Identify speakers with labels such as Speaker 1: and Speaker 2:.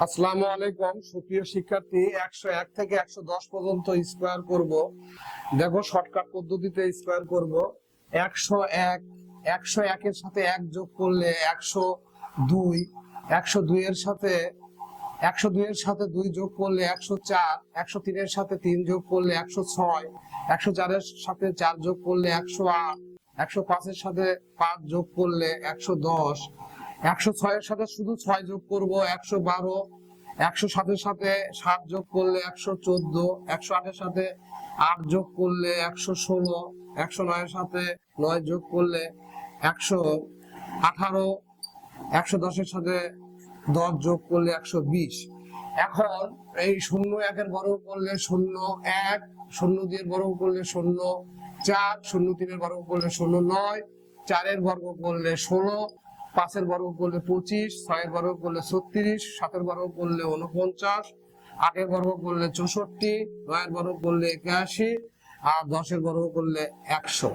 Speaker 1: আসসালামু আলাইকুম সুপ্রিয় শিক্ষার্থী, 101 থেকে 110 পর্যন্ত স্কয়ার করব। দেখো শর্টকাট পদ্ধতিতে স্কয়ার করব। 101 101 এর সাথে 1 যোগ করলে 102, 102 এর সাথে 2 যোগ করলে 104, 103 এর সাথে 3 যোগ করলে 106, 104 এর সাথে 4 যোগ করলে 108, 105 এর সাথে 5 যোগ করলে 110, 106 এর সাথে শুধু 6 যোগ করব 112, 107 এর সাথে 7 যোগ করলে 114, 108 এর সাথে 8 যোগ করলে 116, 109 এর সাথে 9 যোগ করলে 118, 110 এর সাথে 10 যোগ করলে 120। এখন এই 0 1 এর বর্গ করলে 0 1, 0 2 এর বর্গ করলে 0 4, 0 3 এর বর্গ করলে 0 9, 4 এর বর্গ করলে 16, 5 এর বর্গ করলে 25, 6 এর বর্গ করলে 36, 7 এর বর্গ করলে 49, 8 এর বর্গ করলে 64, 9 এর বর্গ করলে 81 আর 10 এর বর্গ করলে 100।